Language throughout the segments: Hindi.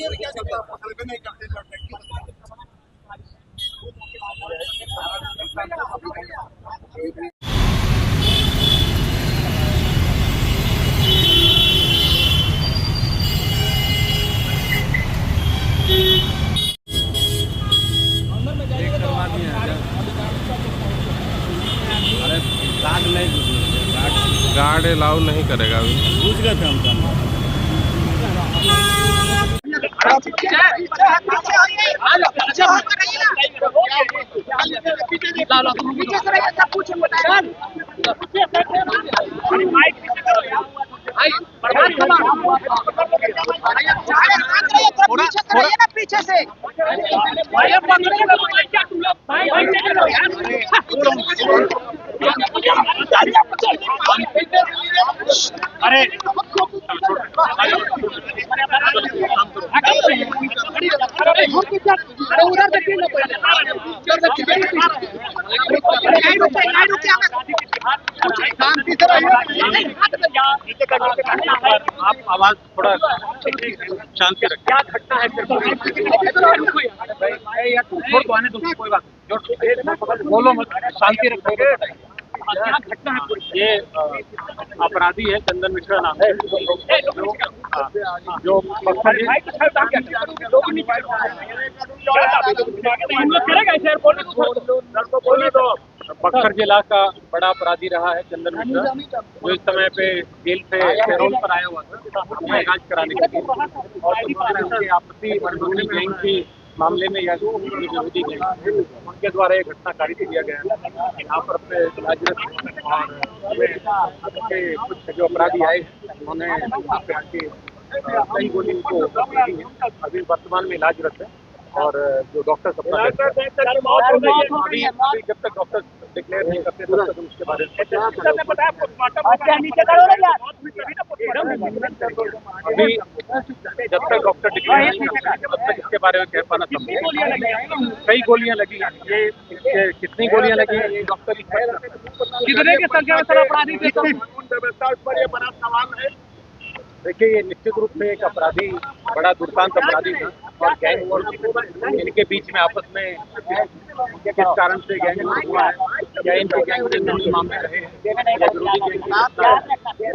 क्या चलता है, नहीं करते गार्ड अलाउ नहीं करेगा अभी। पूछ गए थे हम पीछे से अरे उधर देखिए आप आवाज थोड़ा शांति रखें। क्या घटना है कोई बात बोलो मत, शांति रखोगे। क्या घटना है? ये अपराधी है, चंदन मिश्रा नाम है, जो बक्सर जिला का बड़ा अपराधी रहा है चंदन मिश्रा, जो इस समय पे जेल से पैरोल पर आया हुआ था अपना इलाज कराने के लिए, और उनके आपसी गैंग के मामले में या जो विरोधी गैंग उनके द्वारा ये घटना कारित किया गया है। यहाँ पर अपने इलाजरत और कुछ जो अपराधी आए उन्होंने यहाँ पे आके कई गोली उनको दी है। अभी वर्तमान में इलाजरत है और जो डॉक्टर अभी जब तक डॉक्टर डिक्लेयर नहीं करते तब तक उसके बारे में अभी जब तक डॉक्टर डिक्लेयर नहीं करते तब तक इसके बारे में कह पाना संभव। कई गोलियां लगी, ये कितनी गोलियां लगी ये डॉक्टर कितने की संख्या में सर अपराधी थे? व्यवस्था पर यह बड़ा सवाल है। देखिए, ये निश्चित रूप से एक अपराधी, बड़ा दुर्दांत अपराधी था और गैंग और इनके बीच में आपस में किस कारण से गैंग हुआ है या इनके गैंग से कोई मामले रहे हैं या विरोधी गैंग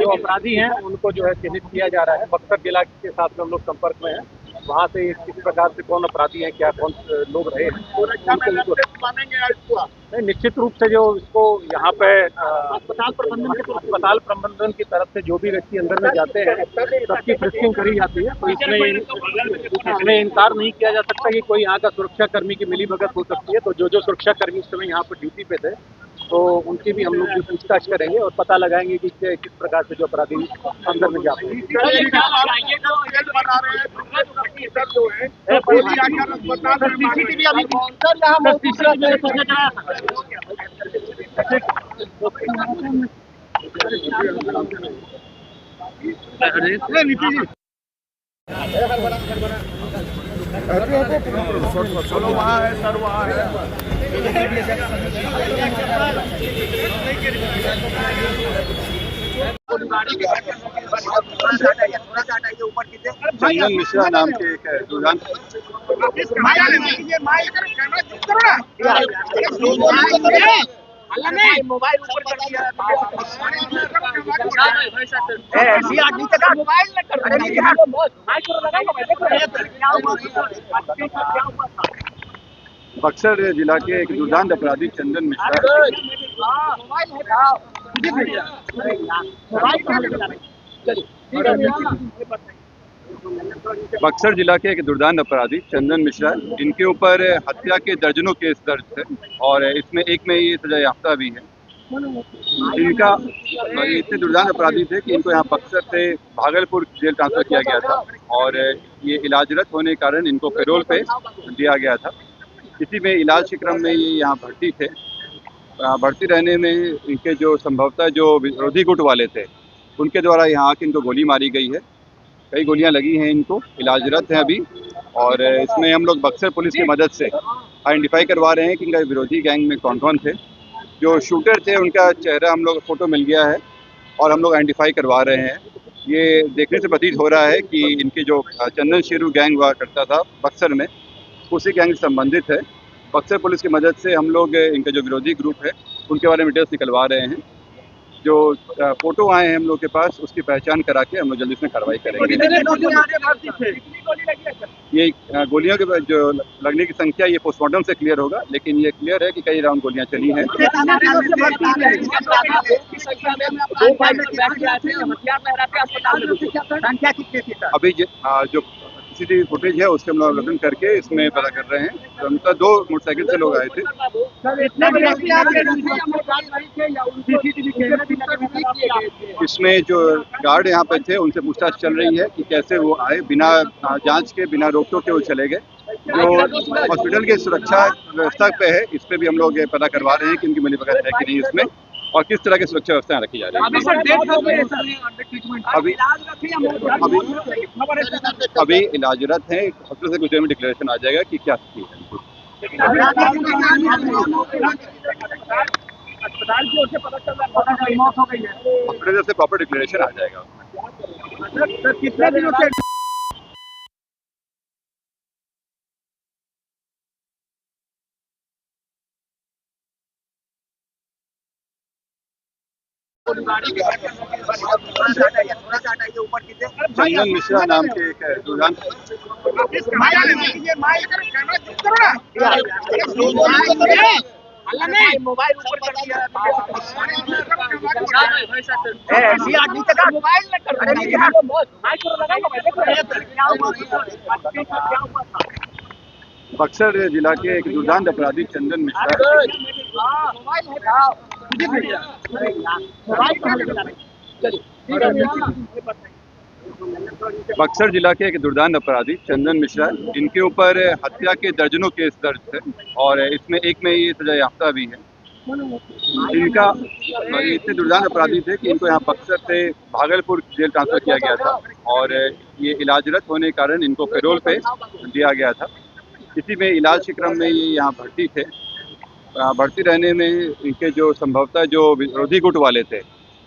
जो अपराधी हैं उनको जो है चिन्हित किया जा रहा है। बक्सर जिला के साथ हम लोग संपर्क में हैं, वहाँ से किस प्रकार से कौन अपराधी हैं, क्या कौन लोग रहे हैं, निश्चित रूप से जो इसको यहाँ पे अस्पताल प्रबंधन की तरफ से जो भी व्यक्ति अंदर में जाते हैं सबकी फ्रिस्किंग करी जाती है। तो इसमें इनकार नहीं किया जा सकता कि कोई यहाँ का सुरक्षा कर्मी की मिलीभगत हो सकती है। तो जो सुरक्षा कर्मी इस समय यहाँ पर ड्यूटी पे थे तो उनकी भी हम लोग पूछताछ करेंगे और पता लगाएंगे कि किस प्रकार से जो अपराधी अंदर में जाते हैं। चलो वहाँ है सर, वहाँ है चंदन मिश्रा नाम के एक दुल्हन मोबाइल ऊपर कर दिया बक्सर जिला के एक दुर्दांत अपराधी चंदन मिश्रा बक्सर जिला के एक दुर्दांत अपराधी चंदन मिश्रा, इनके ऊपर हत्या के दर्जनों केस दर्ज थे और इसमें एक में ये सजा याफ्ता भी है। इनका इतने दुर्दांत अपराधी थे कि इनको यहाँ बक्सर से भागलपुर जेल ट्रांसफर किया गया था और ये इलाजरत होने के कारण इनको पैरोल पे दिया गया था। इसी में इलाज के क्रम में ये यहाँ भर्ती थे। भर्ती रहने में इनके जो संभवतः जो विरोधी गुट वाले थे उनके द्वारा यहाँ आके इनको गोली मारी गई है। कई गोलियां लगी हैं, इनको इलाजरत हैं अभी और इसमें हम लोग बक्सर पुलिस की मदद से आइडेंटिफाई करवा रहे हैं कि इनका विरोधी गैंग में कौन कौन थे। जो शूटर थे उनका चेहरा हम लोग फोटो मिल गया है और हम लोग आइडेंटिफाई करवा रहे हैं ये देखने से प्रतीत हो रहा है कि इनके जो चंदन शेरू गैंग हुआ करता था बक्सर में, उसी गैंग से संबंधित है। बक्सर पुलिस की मदद से हम लोग इनका जो विरोधी ग्रुप है उनके बारे में डिटेल्स निकलवा रहे हैं। जो फोटो आए हैं हम लोग के पास, उसकी पहचान करा के हम लोग जल्दी इसमें कार्रवाई करेंगे। ये गोलियों के जो लगने की संख्या ये पोस्टमार्टम से क्लियर होगा, लेकिन ये क्लियर है कि कई राउंड गोलियां चली हैं। अभी जो सीसीटीवी फुटेज है उससे हम लोग अवलोकन करके इसमें पता कर रहे हैं। तो उनका 2 मोटरसाइकिल से लोग आए थे। इसमें जो गार्ड यहाँ पे थे उनसे पूछताछ चल रही है कि कैसे वो आए, बिना जांच के, बिना रोक टोक के वो चले गए। जो हॉस्पिटल की सुरक्षा व्यवस्था पे है, इस पे भी हम लोग पता करवा रहे हैं कि उनकी मिलीभगत है कि नहीं इसमें, और किस तरह की सुरक्षा व्यवस्थाएं रखी जा रही है। अभी इलाजरत है। हॉस्पिटल से कुछ देर में डिक्लेरेशन आ जाएगा कि क्या स्थिति है। अस्पताल की ओर से पता चल रहा है मौत हो गई है। हॉस्पिटल से प्रॉपर डिक्लेरेशन आ जाएगा। सर कितने दिनों से चंदन मिश्रा नाम के एक दुकान मोबाइल ऊपर कर दिया बक्सर जिला के एक दुर्दांत अपराधी चंदन मिश्रा बक्सर जिला के एक दुर्दांत अपराधी चंदन मिश्रा, इनके ऊपर हत्या के दर्जनों केस दर्ज थे और इसमें एक में ये सजा याफ्ता भी है। इनका इतने दुर्दांत अपराधी थे कि इनको यहाँ बक्सर से भागलपुर जेल ट्रांसफर किया गया था और ये इलाजरत होने के कारण इनको पैरोल पे दिया गया था। इसी में इलाज के क्रम में ये यहाँ भर्ती थे। भर्ती रहने में इनके जो संभवतः जो विरोधी गुट वाले थे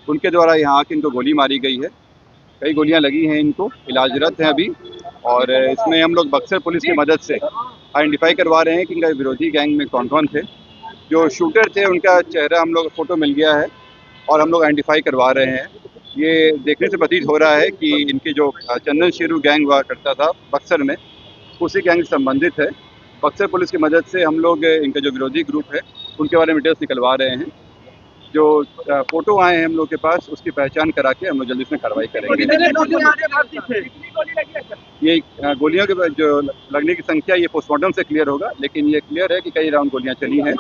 उनके द्वारा यहाँ आके इनको गोली मारी गई है। कई गोलियां लगी हैं, इनको इलाजरत हैं अभी। और इसमें हम लोग बक्सर पुलिस की मदद से आइडेंटिफाई करवा रहे हैं कि इनका विरोधी गैंग में कौन कौन थे। जो शूटर थे उनका चेहरा हम लोग फोटो मिल गया है और हम लोग आइडेंटिफाई करवा रहे हैं। ये देखने से प्रतीत हो रहा है कि इनके जो चंदन शेरू गैंग हुआ करता था बक्सर में, उसी गैंग से संबंधित है। बक्सर पुलिस की मदद से हम लोग इनका जो विरोधी ग्रुप है उनके बारे में डिटेल्स निकलवा रहे हैं। जो फोटो आए हैं हम लोग के पास, उसकी पहचान करा के हम लोग जल्दी इसमें कार्रवाई करेंगे। ये गोलियों के जो लगने की संख्या ये पोस्टमार्टम से क्लियर होगा, लेकिन ये क्लियर है कि कई राउंड गोलियां चली हैं।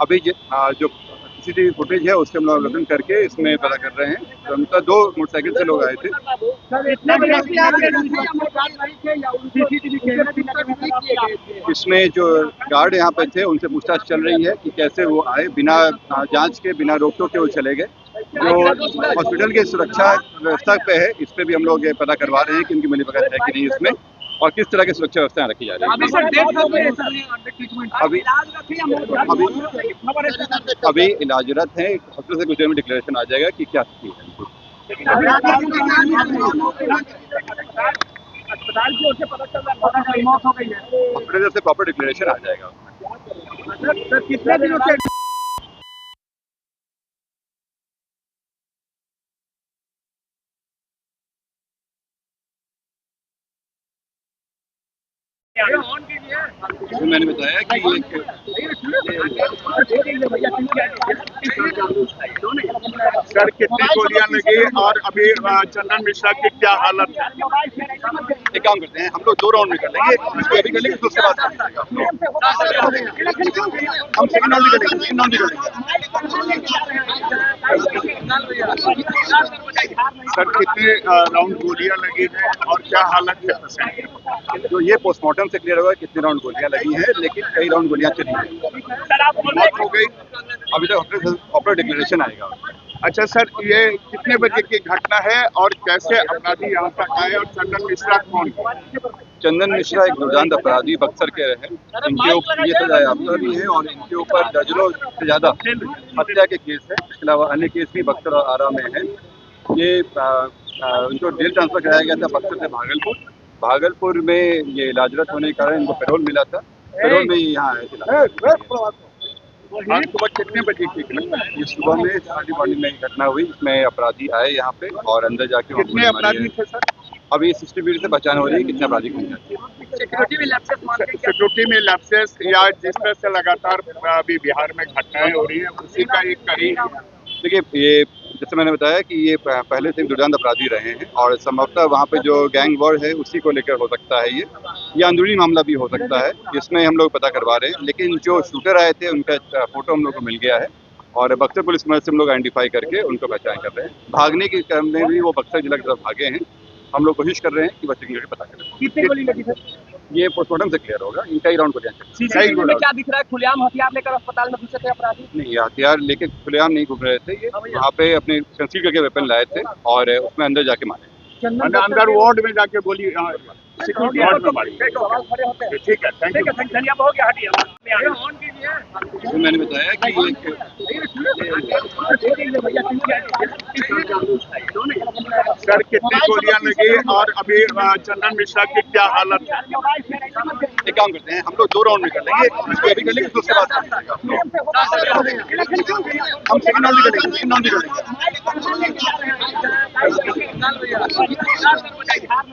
अभी जो सीसीटीवी फुटेज है उससे हम लोग अवलोकन करके इसमें पता कर रहे हैं। तो उनका 2 मोटरसाइकिल से लोग आए थे। इसमें जो गार्ड यहाँ पे थे उनसे पूछताछ चल रही है कि कैसे वो आए, बिना जांच के, बिना रोक टोक के वो चले गए। जो हॉस्पिटल की सुरक्षा व्यवस्था पे है, इस पे भी हम लोग पता करवा रहे हैं कि उनकी मिलीभगत है कि नहीं इसमें, और किस तरह की सुरक्षा व्यवस्थाएं रखी जा रही है। अभी इलाजरत है। हॉस्पिटल से कुछ देर में डिक्लेरेशन आ जाएगा कि क्या स्थिति है। अस्पताल की ओर से पता चल रहा है मौत हो गई है। हॉस्पिटल से प्रॉपर डिक्लेरेशन आ जाएगा। सर कितने दिनों से तो मैंने बताया कि सर कितनी गोलियां लगी और अभी चंदन मिश्रा की क्या हालत है? एक काम करते हैं, हम लोग 2 राउंड में कर लेंगे। इसको अभी कर लेंगे, उसके बाद हम सेकंड राउंड भी कर लेंगे। सर कितने राउंड गोलियां लगी हैं और क्या हालत है पेशेंट की? तो ये पोस्टमार्टम से क्लियर होगा कितने राउंड गोलियां लगी हैं, लेकिन कई राउंड गोलियां चली हैं। मौत हो गई। अभी तक प्रॉपर डिक्लेरेशन आएगा। अच्छा सर, ये कितने बजे की घटना है और कैसे अपराधी यहाँ तक आए और चंदन मिश्रा कौन है? चंदन मिश्रा एक दुर्दांत अपराधी बक्सर के हैं। इनके ऊपर ये सजा याफ्ता भी है और इनके ऊपर दर्जनों से ज्यादा हत्या के केस है। इसके अलावा अन्य केस भी बक्सर और आरा में है। ये इनको जेल ट्रांसफर कराया गया था बक्सर से भागलपुर। भागलपुर में ये इलाजरत होने के कारण इनको पैरोल मिला था। पैरोल में यहाँ आए थे। आज सुबह कितने बजे की घटना है? ये सुबह में अर्ली मॉर्निंग में घटना हुई। इसमें अपराधी आए यहाँ पे और अंदर जाके कितने अपराधी थे सर? अभी सीसीटीवी से पहचान हो रही है कितने अपराधी घूम जाते हैं। सिक्योरिटी में लैप्सेस या जिस तरह से लगातार अभी बिहार में घटनाएं हो रही है उसी का एक कड़ी। देखिए, ये जैसे मैंने बताया कि ये पहले से दुर्दांत अपराधी रहे हैं और संभवतः वहाँ पे जो गैंग वॉर है उसी को लेकर हो सकता है। ये अंदरूनी मामला भी हो सकता है, इसमें हम लोग पता करवा रहे हैं। लेकिन जो शूटर आए थे उनका फोटो हम लोग को मिल गया है और बक्सर पुलिस मदद से हम लोग आइडेंटिफाई करके उनको पहचान कर रहे हैं। भागने के क्रम में भी वो बक्सर जिला की तरफ भागे हैं। हम लोग कोशिश कर रहे हैं कि बच्चे की पता करें। कितनी गोली लगी सर? ये पोस्टमार्टम से क्लियर होगा। इनका ही राउंड गोलियां चली। सीसीटीवी में क्या दिख रहा है? खुलेआम हथियार लेकर अस्पताल में घुसे थे अपराधी? नहीं, हथियार लेके खुलेआम नहीं घूम रहे थे। ये वहाँ पे अपने कंसील करके वेपन लाए थे और उसमें अंदर जाके मारे। अंदर वार्ड में जाके गोली सिक्योरिटी वार्ड में मारी। ठीक है, थैंक यू। धन्यवाद। हो गया, हटिए। मैंने बताया कि सर कितनी गोलियां लगी और अभी चंदन मिश्रा की क्या हालत है? एक काम करते हैं, हम लोग 2 राउंड में कर लेंगे। इसको अभी कर लेंगे, फिर उसके बाद हम सेकंड राउंड भी करेंगे।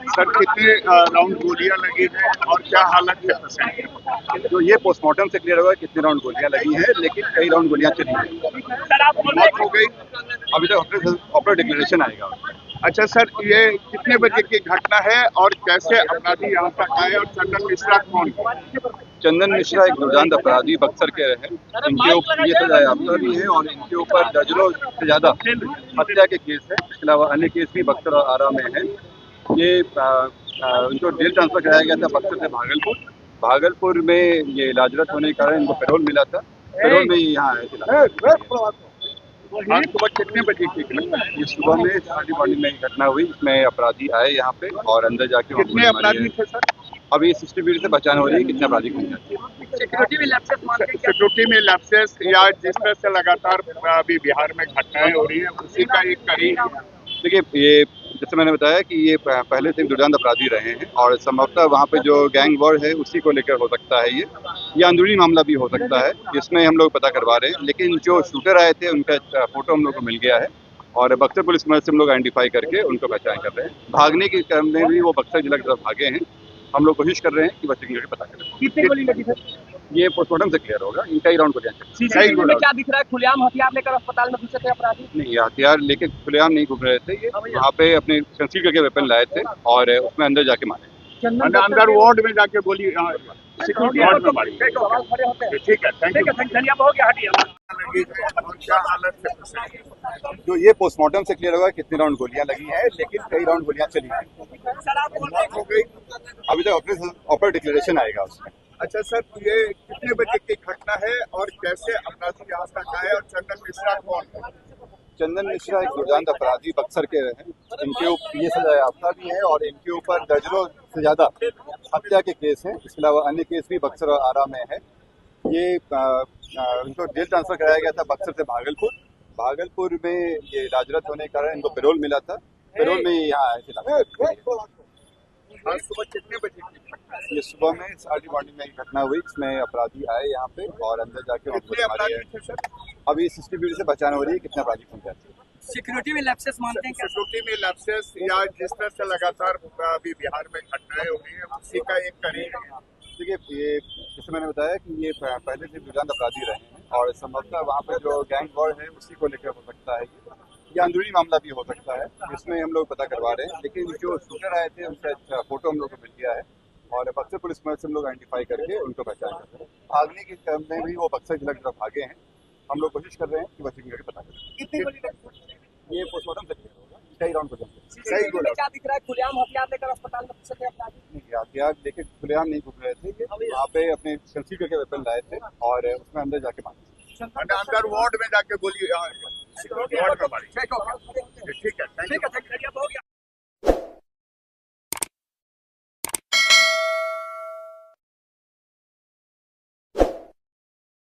सर कितने राउंड गोलियां लगी हैं और क्या हालत है पेशेंट की? तो ये पोस्टमार्टम से क्लियर होगा कितने राउंड गोलियां लगी हैं, लेकिन कई राउंड गोलियां चली हैं। मौत हो गई? अभी तक ऑपरेट डिक्लेरेशन आएगा। अच्छा सर, ये कितने बजे की घटना है और कैसे अपराधी यहाँ तक आए और चंदन मिश्रा कौन? चंदन मिश्रा एक दुर्दांत अपराधी बक्सर के हैं। इनके ऊपर ये सजा याफ्ता भी है और इनके ऊपर दर्जनों से ज्यादा हत्या के केस है। इसके अलावा अन्य केस भी बक्सर और आरा में है। ये इनको जेल ट्रांसफर कराया गया था बक्सर से भागलपुर। भागलपुर में ये इलाजरत होने के कारण इनको पैरोल मिला था। पैरोल में यहाँ आए थे। आज सुबह कितने बजे की घटना है? ये सुबह में अर्ली मॉर्निंग में घटना हुई। इसमें अपराधी आए यहाँ पे और अंदर जाके कितने अपराधी थे सर? अभी सीसीटीवी से पहचान हो रही है कितने अपराधी घूम जाते हैं। सिक्योरिटी में लैप्सेस या जिस तरह से लगातार अभी बिहार में घटनाएं हो रही है उसी का एक कड़ी। देखिए, ये जैसे मैंने बताया कि ये पहले से दुर्दांत अपराधी रहे हैं और संभवतः वहाँ पे जो गैंग वॉर है उसी को लेकर हो सकता है। ये अंदरूनी मामला भी हो सकता है, इसमें हम लोग पता करवा रहे हैं। लेकिन जो शूटर आए थे उनका फोटो हम लोग को मिल गया है और बक्सर पुलिस मदद से हम लोग आइडेंटिफाई करके उनको पहचान कर रहे हैं। भागने के क्रम में भी वो बक्सर जिला की तरफ भागे हैं। हम लोग कोशिश कर रहे हैं कि बच्चे की पता करें। कितनी गोली लगी सर? ये पोस्टमार्टम से क्लियर होगा। इनका ही राउंड गोलियां चली। सीसीटीवी में क्या दिख रहा है? खुलेआम हथियार लेकर अस्पताल में घुसे थे अपराधी? नहीं, हथियार लेके खुलेआम नहीं घूम रहे थे। ये वहाँ पे अपने कंसील करके वेपन लाए थे और उसमें अंदर जाके मारे। अंदर वार्ड में जाके गोली सिक्योरिटी वार्ड में मारी। ठीक है, थैंक यू। धन्यवाद। हो गया, हटिए। और क्या हालत है पेशेंट की? जो ये पोस्टमार्टम से क्लियर होगा कितनी राउंड गोलियां लगी हैं, लेकिन कई राउंड गोलियां चली हैं। मौत हो गई? अभी तक ऑपरेट डिक्लेरेशन आएगा उसमें। अच्छा सर, ये कितने बजे की घटना है और कैसे अपराधी यहाँ तक आए और चंदन मिश्रा कौन? चंदन मिश्रा एक दुर्दांत अपराधी बक्सर के हैं। इनके ऊपर ये सजा याफ्ता भी है और इनके ऊपर दर्जनों से ज्यादा हत्या के केस हैं। इसके अलावा अन्य केस भी बक्सर और आरा में है। ये इनको जेल ट्रांसफर कराया गया था बक्सर से भागलपुर। भागलपुर में ये इलाजरत होने के कारण इनको पैरोल मिला था। पैरोल में यहाँ आए थे। आज सुबह कितने बजे की घटना है? ये सुबह में अर्ली मॉर्निंग में घटना हुई। इसमें अपराधी आए यहाँ पे और अंदर जाके कितने अपराधी थे सर? अभी सीसीटीवी से पहचान हो रही है कितने अपराधी घूम जाते हैं। सिक्योरिटी में लैप्सेस मानते हैं क्या? सिक्योरिटी में लैप्सेस या जिस तरह से लगातार अभी बिहार में घटनाएं हो रही है उसी का एक कड़ी। देखिए, ये जैसे मैंने बताया कि ये पहले से दुर्दांत अपराधी रहे हैं और संभवतः वहाँ पे जो गैंग वॉर है उसी को लेकर हो सकता है। ये अंदरूनी मामला भी हो सकता है, इसमें हम लोग पता करवा रहे हैं। लेकिन जो शूटर आए थे उनका फोटो हम लोग को मिल गया है और बक्सर पुलिस मदद से हम लोग आइडेंटिफाई करके उनको पहचान कर रहे हैं। भागने के क्रम में भी वो बक्सर जिला की तरफ भागे हैं। हम लोग कोशिश कर रहे हैं कि बच्चे की पता करें। कितनी गोली लगी? ये पोस्टमार्टम से क्लियर होगा। कई राउंड गोलियां चली। सीसीटीवी में क्या दिख रहा है? खुलेआम हथियार लेकर अस्पताल में घुसे थे अपराधी? नहीं, हथियार लेके खुलेआम नहीं घूम रहे थे। ये वहाँ पे अपने कंसील करके वेपन लाए थे और उसमें अंदर जाके मारे। अंदर वार्ड में जाके गोली सिक्योरिटी वार्ड में मारी। ठीक है, थैंक यू।